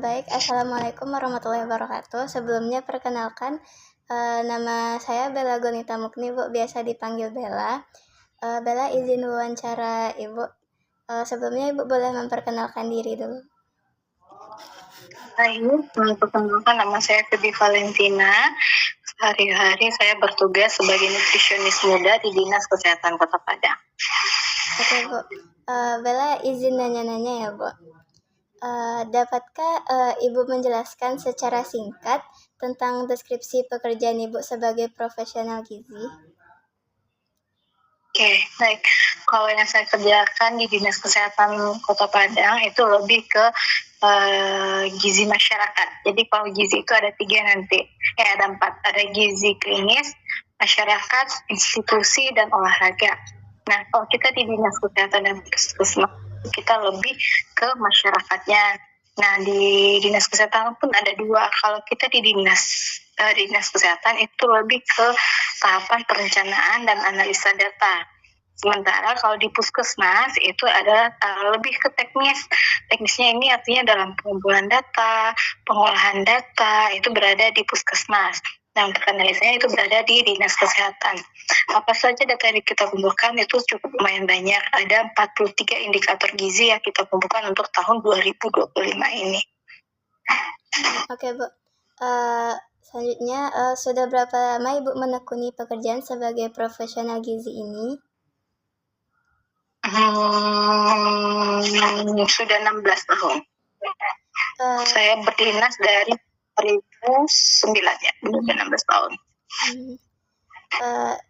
Baik, Assalamualaikum warahmatullahi wabarakatuh. Sebelumnya perkenalkan, nama saya Bella Gonita Mukni, Bu, biasa dipanggil Bella. Bella izin wawancara Ibu. Sebelumnya Ibu boleh memperkenalkan diri dulu. Hai, perkenalkan nama saya Febi Valentina. Sehari-hari saya bertugas sebagai nutrisionis muda di Dinas Kesehatan Kota Padang. Oke, Bu. Bella izin nanya-nanya ya, Bu. Dapatkah Ibu menjelaskan secara singkat tentang deskripsi pekerjaan Ibu sebagai profesional gizi? Oke, baik. Kalau yang saya kerjakan di Dinas Kesehatan Kota Padang itu lebih ke gizi masyarakat. Jadi kalau gizi itu ada 3 nanti. Ada 4. Ada gizi klinis, masyarakat, institusi, dan olahraga. Nah, kalau kita di Dinas Kesehatan dan Puskesmas, kita lebih ke masyarakatnya. Nah, di Dinas Kesehatan pun ada 2. Kalau kita di Dinas Kesehatan itu lebih ke tahapan perencanaan dan analisa data. Sementara kalau di puskesmas itu ada lebih ke teknis. Teknisnya ini artinya dalam pengumpulan data, pengolahan data itu berada di puskesmas. Nah, untuk analisanya itu berada di Dinas Kesehatan. Apa saja data yang kita kumpulkan itu cukup lumayan banyak. Ada 43 indikator gizi yang kita kumpulkan untuk tahun 2025 ini. Oke, Bu. Selanjutnya, sudah berapa lama Ibu menekuni pekerjaan sebagai profesional gizi ini? Sudah 16 tahun. Saya berdinas dari 2009 ya, 16 tahun.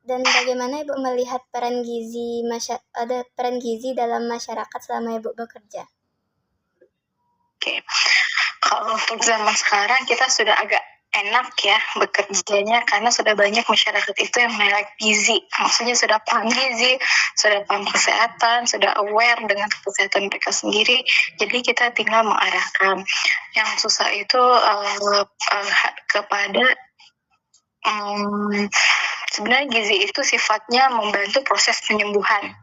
Dan bagaimana Ibu melihat peran gizi dalam masyarakat selama Ibu bekerja? Oke. Kalau untuk zaman sekarang kita sudah agak enak ya bekerjanya karena sudah banyak masyarakat itu yang melek gizi. Maksudnya sudah paham gizi, sudah paham kesehatan, sudah aware dengan kesehatan mereka sendiri. Jadi kita tinggal mengarahkan. Yang susah itu kepada sebenarnya gizi itu sifatnya membantu proses penyembuhan.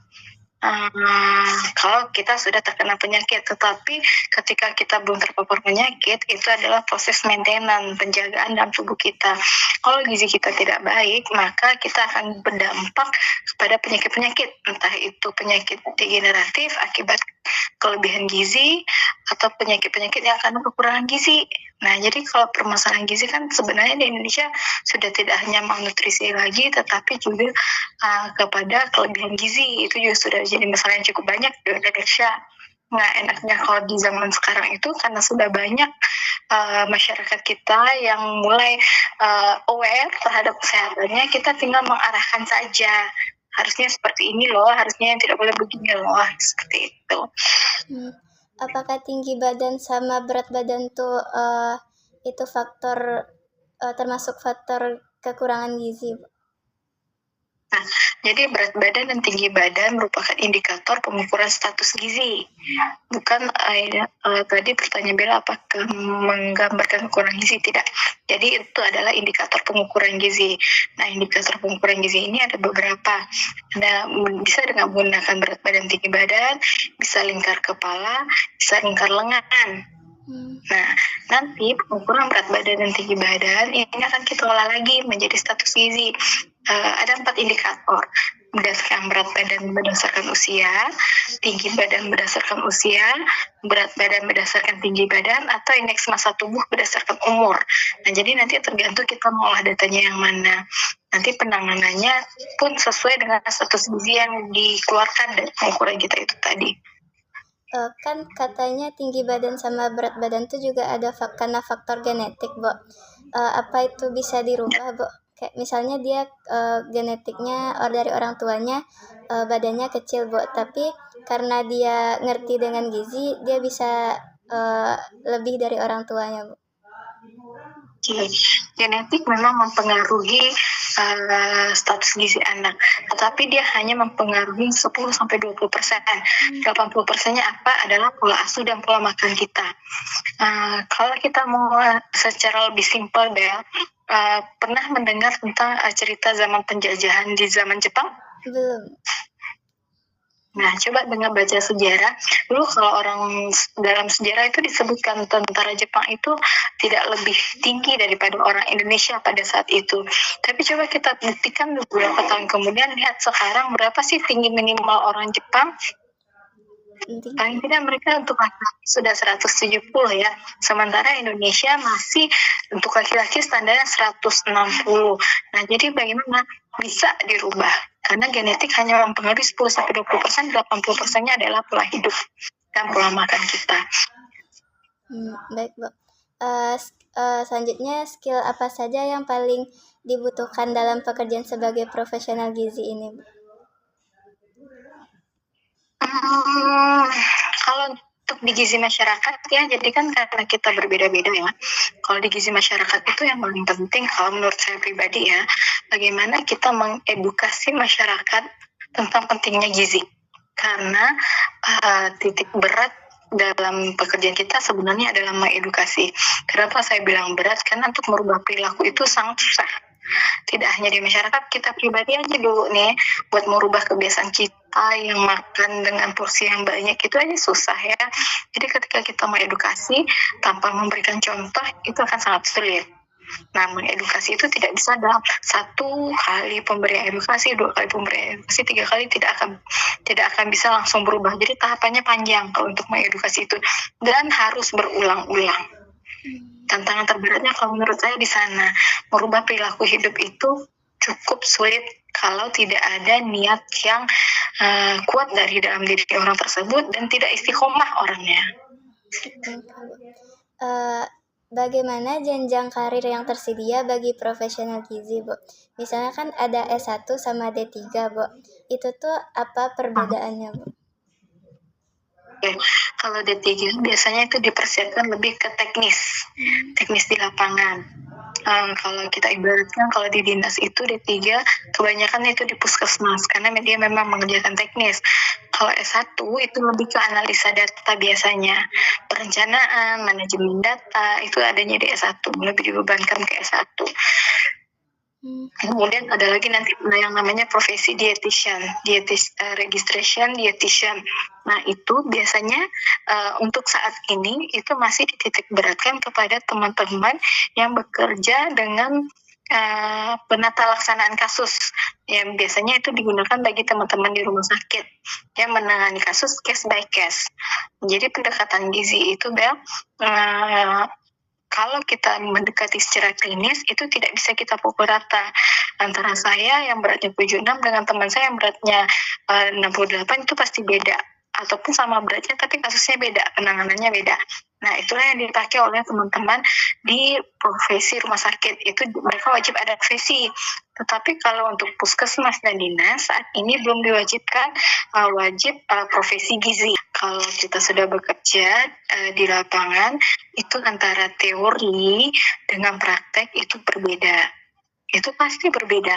Kalau kita sudah terkena penyakit, tetapi ketika kita belum terpapar penyakit, itu adalah proses maintenance, penjagaan dalam tubuh kita. Kalau gizi kita tidak baik, maka kita akan berdampak kepada penyakit-penyakit, entah itu penyakit degeneratif akibat kelebihan gizi, atau penyakit-penyakit yang akan kekurangan gizi. Nah, jadi kalau permasalahan gizi kan sebenarnya di Indonesia sudah tidak hanya malnutrisi lagi, tetapi juga kepada kelebihan gizi. Itu juga sudah jadi masalah yang cukup banyak di Indonesia. Nah, enaknya kalau di zaman sekarang itu karena sudah banyak masyarakat kita yang mulai aware terhadap kesehatannya, kita tinggal mengarahkan saja. Harusnya seperti ini loh, harusnya yang tidak boleh begini loh, seperti itu. Apakah tinggi badan sama berat badan tuh itu faktor termasuk faktor kekurangan gizi? Nah, jadi berat badan dan tinggi badan merupakan indikator pengukuran status gizi. Bukan tadi pertanyaan Bella apakah menggambarkan kekurangan gizi, tidak. Jadi itu adalah indikator pengukuran gizi. Nah, indikator pengukuran gizi ini ada beberapa. Bisa dengan menggunakan berat badan, tinggi badan, bisa lingkar kepala, bisa lingkar lengan. Nah, nanti pengukuran berat badan dan tinggi badan ini akan kita olah lagi menjadi status gizi. Ada 4 indikator, berdasarkan berat badan berdasarkan usia, tinggi badan berdasarkan usia, berat badan berdasarkan tinggi badan, atau indeks massa tubuh berdasarkan umur. Nah, jadi nanti tergantung kita mau olah datanya yang mana. Nanti penanganannya pun sesuai dengan status gizi yang dikeluarkan dari pengukuran kita itu tadi. Kan katanya tinggi badan sama berat badan tuh juga ada karena faktor genetik, Bu. Apa itu bisa dirubah, Bu? Kayak misalnya dia genetiknya dari orang tuanya badannya kecil, Bu, tapi karena dia ngerti dengan gizi, dia bisa lebih dari orang tuanya, Bu. Genetik memang mempengaruhi status gizi anak, tetapi dia hanya mempengaruhi 10-20%. 80%-nya apa adalah pola asuh dan pola makan kita. Kalau kita mau secara lebih simpel, Bel, pernah mendengar tentang cerita zaman penjajahan di zaman Jepang? Belum. Nah, coba dengan baca sejarah, dulu kalau orang dalam sejarah itu disebutkan tentara Jepang itu tidak lebih tinggi daripada orang Indonesia pada saat itu. Tapi coba kita buktikan beberapa tahun kemudian, lihat sekarang berapa sih tinggi minimal orang Jepang? Paling tidak mereka untuk laki-laki sudah 170 ya. Sementara Indonesia masih untuk laki-laki standarnya 160. Nah, jadi bagaimana bisa dirubah? Karena genetik hanya mempengaruhi 10-20%, 80%-nya adalah pola hidup dan pola makan kita. Baik, Bu. Selanjutnya, skill apa saja yang paling dibutuhkan dalam pekerjaan sebagai profesional gizi ini, Bu? Kalau untuk di gizi masyarakat ya, jadi kan karena kita berbeda-beda ya. Kalau di gizi masyarakat itu yang paling penting kalau menurut saya pribadi ya, bagaimana kita mengedukasi masyarakat tentang pentingnya gizi. Karena titik berat dalam pekerjaan kita sebenarnya adalah mengedukasi. Kenapa saya bilang berat? Karena untuk merubah perilaku itu sangat susah. Tidak hanya di masyarakat, kita pribadi aja dulu nih, buat merubah kebiasaan kita yang makan dengan porsi yang banyak itu aja susah ya. Jadi ketika kita mengedukasi tanpa memberikan contoh, itu akan sangat sulit. Nah, mengedukasi itu tidak bisa dalam 1 kali pemberian edukasi, 2 kali pemberian edukasi, 3 kali tidak akan bisa langsung berubah. Jadi tahapannya panjang kalau untuk mengedukasi itu, dan harus berulang-ulang. Tantangan terberatnya kalau menurut saya di sana, merubah perilaku hidup itu cukup sulit kalau tidak ada niat yang kuat dari dalam diri orang tersebut dan tidak istiqomah orangnya. Bagaimana jenjang karir yang tersedia bagi profesional gizi, Bu? Misalnya kan ada S1 sama D3, Bu. Itu tuh apa perbedaannya, Bu? Oke, kalau D3 biasanya itu dipersiapkan lebih ke teknis di lapangan. Kalau kita ibaratkan kalau di dinas itu D3 kebanyakan itu di puskesmas karena dia memang mengerjakan teknis. Kalau S1 itu lebih ke analisa data biasanya, perencanaan, manajemen data itu adanya di S1, lebih dibebankan ke S1. Kemudian ada lagi nanti yang namanya profesi dietitian, registration dietitian. Nah, itu biasanya untuk saat ini itu masih dititik beratkan kepada teman-teman yang bekerja dengan penata laksanaan kasus. Yang biasanya itu digunakan bagi teman-teman di rumah sakit yang menangani kasus case by case. Jadi pendekatan gizi itu kalau kita mendekati secara klinis itu tidak bisa kita pukul rata. Antara saya yang beratnya 76 dengan teman saya yang beratnya 68 itu pasti beda. Ataupun sama beratnya tapi kasusnya beda, penanganannya beda. Nah, itulah yang dipakai oleh teman-teman di profesi rumah sakit. Itu mereka wajib ada profesi. Tetapi kalau untuk puskesmas dan dinas saat ini belum diwajibkan wajib profesi gizi. Kalau kita sudah bekerja di lapangan, itu antara teori dengan praktek itu berbeda. Itu pasti berbeda.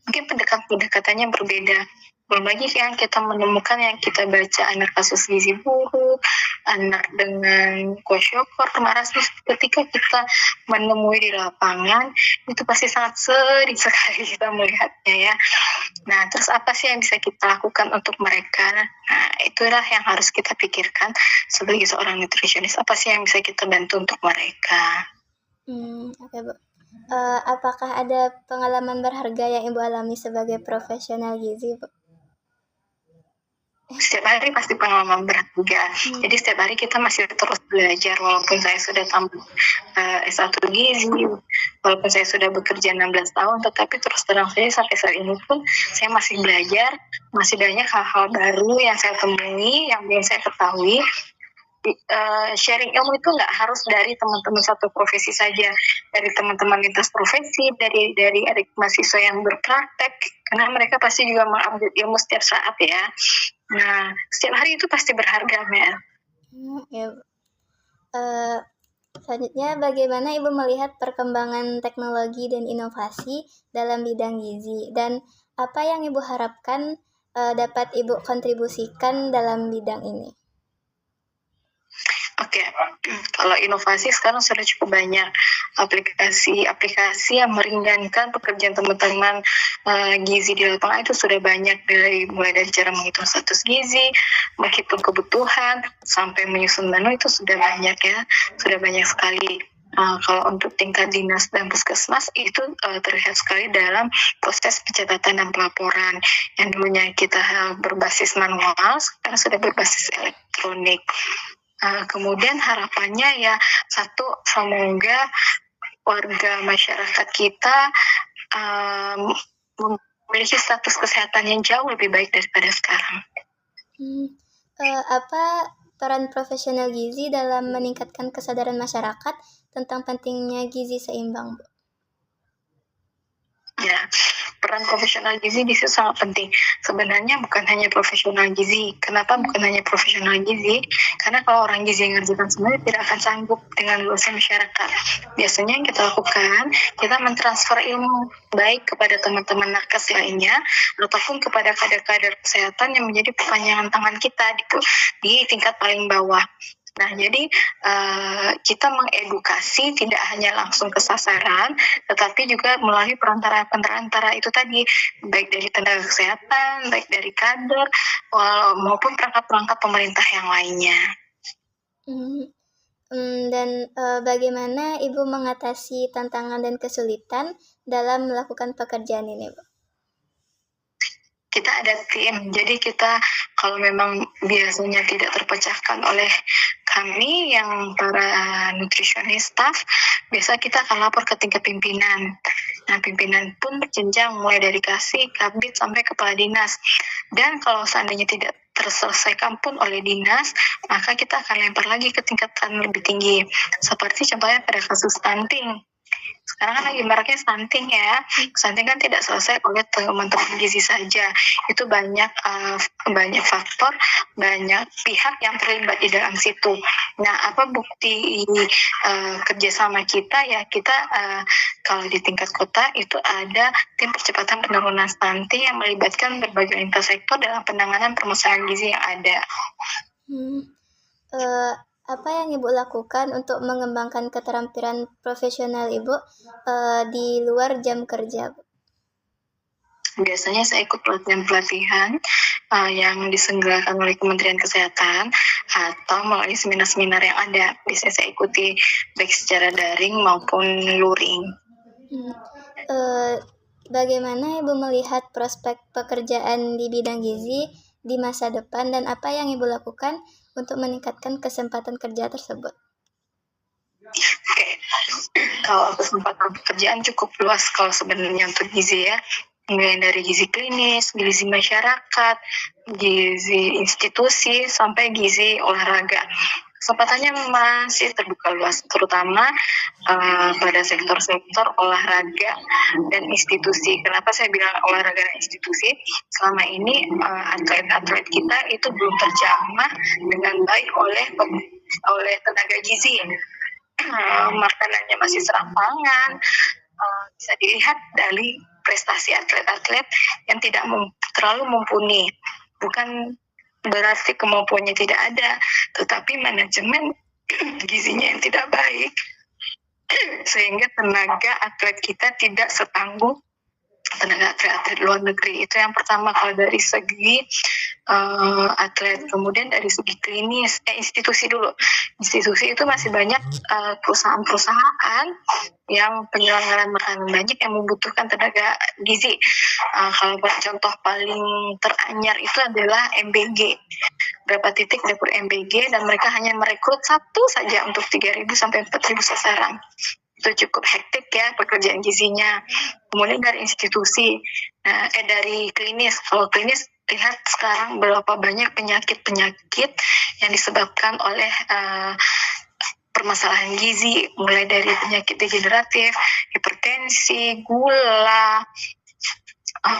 Mungkin pendekatannya berbeda. Belum lagi yang kita menemukan yang kita baca anak kasus gizi buruk, anak dengan kwashiorkor, kemarahan, ketika kita menemui di lapangan, itu pasti sangat sedih sekali kita melihatnya ya. Nah, terus apa sih yang bisa kita lakukan untuk mereka? Nah, itulah yang harus kita pikirkan sebagai seorang nutritionist. Apa sih yang bisa kita bantu untuk mereka? Oke, Bu. Apakah ada pengalaman berharga yang Ibu alami sebagai profesional gizi, Bu? Setiap hari pasti pengalaman berharga. Jadi setiap hari kita masih terus belajar, walaupun saya sudah tamat S1 gizi, walaupun saya sudah bekerja 16 tahun, tetapi terus terang saja sampai saat ini pun saya masih belajar, masih banyak hal-hal baru yang saya temui, yang belum saya ketahui. Sharing ilmu itu nggak harus dari teman-teman satu profesi saja, dari teman-teman lintas profesi, dari adik mahasiswa yang berpraktek, karena mereka pasti juga mengupdate ilmu setiap saat ya. Nah, setiap hari itu pasti berharga, Mel. Ya. Selanjutnya, bagaimana Ibu melihat perkembangan teknologi dan inovasi dalam bidang gizi, dan apa yang Ibu harapkan dapat Ibu kontribusikan dalam bidang ini? Oke, kalau inovasi sekarang sudah cukup banyak aplikasi yang meringankan pekerjaan teman-teman gizi di lapangan itu sudah banyak, mulai dari cara menghitung status gizi, menghitung kebutuhan, sampai menyusun menu itu sudah banyak ya, sudah banyak sekali. Kalau untuk tingkat dinas dan puskesmas itu terlihat sekali dalam proses pencatatan dan pelaporan. Yang dulunya kita berbasis manual, sekarang sudah berbasis elektronik. Kemudian harapannya ya satu, semoga warga masyarakat kita memiliki status kesehatan yang jauh lebih baik daripada sekarang. Apa peran profesional gizi dalam meningkatkan kesadaran masyarakat tentang pentingnya gizi seimbang, Bu? Ya, peran profesional gizi di situ sangat penting. Sebenarnya bukan hanya profesional gizi. Kenapa bukan hanya profesional gizi? Karena kalau orang gizi yang ngerjakan sebenarnya tidak akan sanggup dengan luasnya masyarakat. Biasanya yang kita lakukan, kita mentransfer ilmu baik kepada teman-teman nakes lainnya ataupun kepada kader-kader kesehatan yang menjadi perpanjangan tangan kita di tingkat paling bawah. Nah, jadi kita mengedukasi tidak hanya langsung ke sasaran, tetapi juga melalui perantara itu tadi, baik dari tenaga kesehatan, baik dari kader, maupun perangkat-perangkat pemerintah yang lainnya. Dan bagaimana Ibu mengatasi tantangan dan kesulitan dalam melakukan pekerjaan ini, Bu? Kita ada tim, jadi kita kalau memang biasanya tidak terpecahkan oleh kami yang para nutrisionis staff, biasa kita akan lapor ke tingkat pimpinan. Nah, pimpinan pun berjenjang mulai dari kasih, kabid, sampai kepala dinas. Dan kalau seandainya tidak terselesaikan pun oleh dinas, maka kita akan lempar lagi ke tingkatan lebih tinggi. Seperti contohnya pada kasus stunting. Sekarang kan lagi maraknya stunting ya. Stunting kan tidak selesai oleh teman-teman gizi saja. Itu banyak faktor, banyak pihak yang terlibat di dalam situ. Nah, apa bukti kerjasama kita ya? Kita kalau di tingkat kota itu ada tim percepatan penurunan stunting yang melibatkan berbagai lintas sektor dalam penanganan permasalahan gizi yang ada. Apa yang Ibu lakukan untuk mengembangkan keterampilan profesional Ibu di luar jam kerja, Bu? Biasanya saya ikut pelatihan yang diselenggarakan oleh Kementerian Kesehatan atau melalui seminar-seminar yang ada. Biasanya saya ikuti baik secara daring maupun luring. Bagaimana Ibu melihat prospek pekerjaan di bidang gizi di masa depan dan apa yang Ibu lakukan untuk meningkatkan kesempatan kerja tersebut? Oke, kalau kesempatan pekerjaan cukup luas kalau sebenarnya untuk gizi ya, mulai dari gizi klinis, gizi masyarakat, gizi institusi, sampai gizi olahraga. Kesempatannya masih terbuka luas, terutama pada sektor-sektor olahraga dan institusi. Kenapa saya bilang olahraga dan institusi? Selama ini atlet-atlet kita itu belum terjamah dengan baik oleh tenaga gizi. Makanannya masih serampangan, bisa dilihat dari prestasi atlet-atlet yang tidak terlalu mumpuni. Bukan berarti kemampuannya tidak ada, tetapi manajemen gizinya yang tidak baik, sehingga tenaga atlet kita tidak setangguh tenaga atlet luar negeri. Itu yang pertama kalau dari segi atlet. Kemudian dari segi klinis, institusi dulu. Institusi itu masih banyak perusahaan-perusahaan yang penyelenggaraan makanan banyak yang membutuhkan tenaga gizi. Kalau contoh paling teranyar itu adalah MBG. Berapa titik dapur MBG dan mereka hanya merekrut satu saja untuk 3.000 sampai 4.000 sasaran. Itu cukup hektik ya pekerjaan gizinya. Kemudian dari institusi, dari klinis. Kalau klinis, lihat sekarang berapa banyak penyakit-penyakit yang disebabkan oleh permasalahan gizi, mulai dari penyakit degeneratif, hipertensi, gula,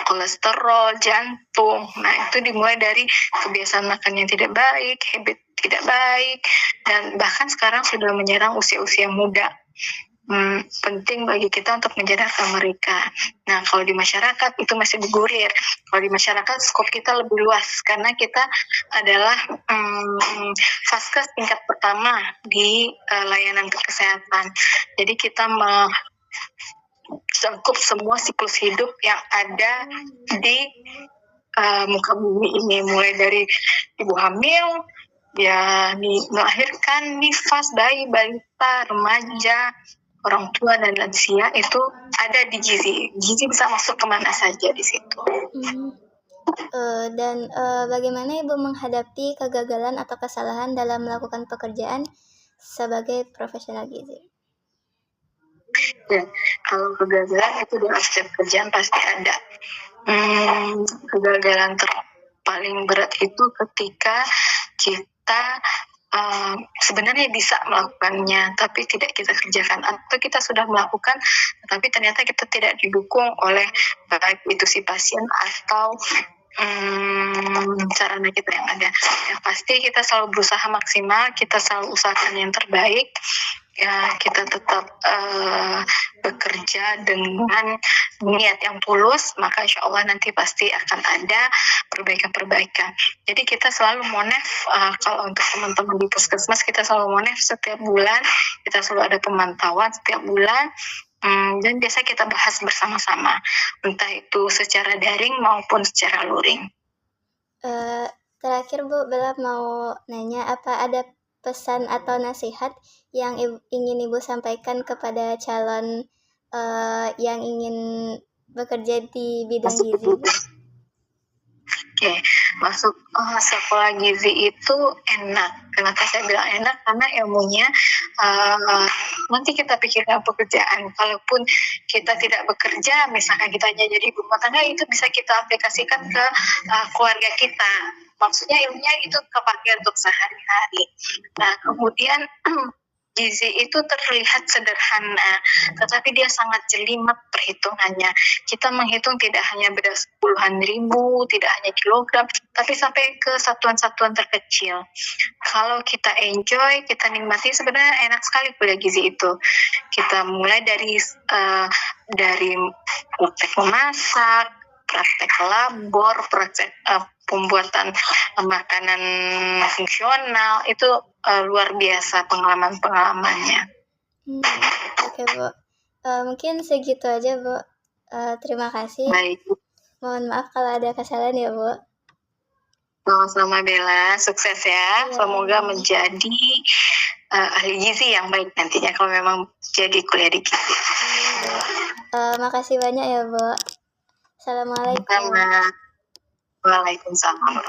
kolesterol, jantung. Nah, itu dimulai dari kebiasaan makan yang tidak baik, habit tidak baik, dan bahkan sekarang sudah menyerang usia-usia muda. penting bagi kita untuk menjadarkan mereka. Nah, kalau di masyarakat itu masih bergulir. Kalau di masyarakat skop kita lebih luas karena kita adalah vaskes tingkat pertama di layanan kesehatan. Jadi kita mencakup semua siklus hidup yang ada di muka bumi ini, mulai dari ibu hamil, ya melahirkan, nifas, bayi, balita, remaja, orang tua dan lansia itu ada di gizi. Gizi bisa masuk kemana saja di situ. Dan bagaimana Ibu menghadapi kegagalan atau kesalahan dalam melakukan pekerjaan sebagai profesional gizi? Ya, kalau kegagalan itu dalam setiap kerjaan pasti ada. Kegagalan paling berat itu ketika kita sebenarnya bisa melakukannya tapi tidak kita kerjakan, atau kita sudah melakukan tapi ternyata kita tidak didukung oleh baik itu si pasien atau sarana kita yang ada. Yang pasti kita selalu berusaha maksimal, kita selalu usahakan yang terbaik. Ya, kita tetap bekerja dengan niat yang tulus, maka insya Allah nanti pasti akan ada perbaikan-perbaikan. Jadi kita selalu monef, kalau untuk teman-teman di puskesmas kita selalu monef setiap bulan, kita selalu ada pemantauan setiap bulan, dan biasa kita bahas bersama-sama, entah itu secara daring maupun secara luring. Terakhir Bu, Bella mau nanya, apa ada pesan atau nasihat yang ingin Ibu sampaikan kepada calon yang ingin bekerja di bidang gizi? Oke, masuk sekolah gizi itu enak. Kenapa saya bilang enak? Karena ilmunya nanti kita pikirkan pekerjaan. Kalaupun kita tidak bekerja, misalkan kita hanya jadi ibu rumah tangga, itu bisa kita aplikasikan ke keluarga kita. Maksudnya ilmunya itu kepake untuk sehari-hari. Nah, kemudian gizi itu terlihat sederhana, tetapi dia sangat jelimet perhitungannya. Kita menghitung tidak hanya beras puluhan ribu, tidak hanya kilogram, tapi sampai ke satuan-satuan terkecil. Kalau kita enjoy, kita nikmati, sebenarnya enak sekali kuliah gizi itu. Kita mulai dari praktek memasak, praktek labor, praktek pembuatan makanan fungsional, itu luar biasa pengalaman-pengalamannya. Oke Bu, mungkin segitu aja Bu. Terima kasih. Baik. Mohon maaf kalau ada kesalahan ya Bu. Sama-sama Bella, sukses ya. Semoga menjadi ahli gizi yang baik nantinya kalau memang jadi kuliah di gizi. Makasih banyak ya Bu. Assalamualaikum. Waalaikumsalam.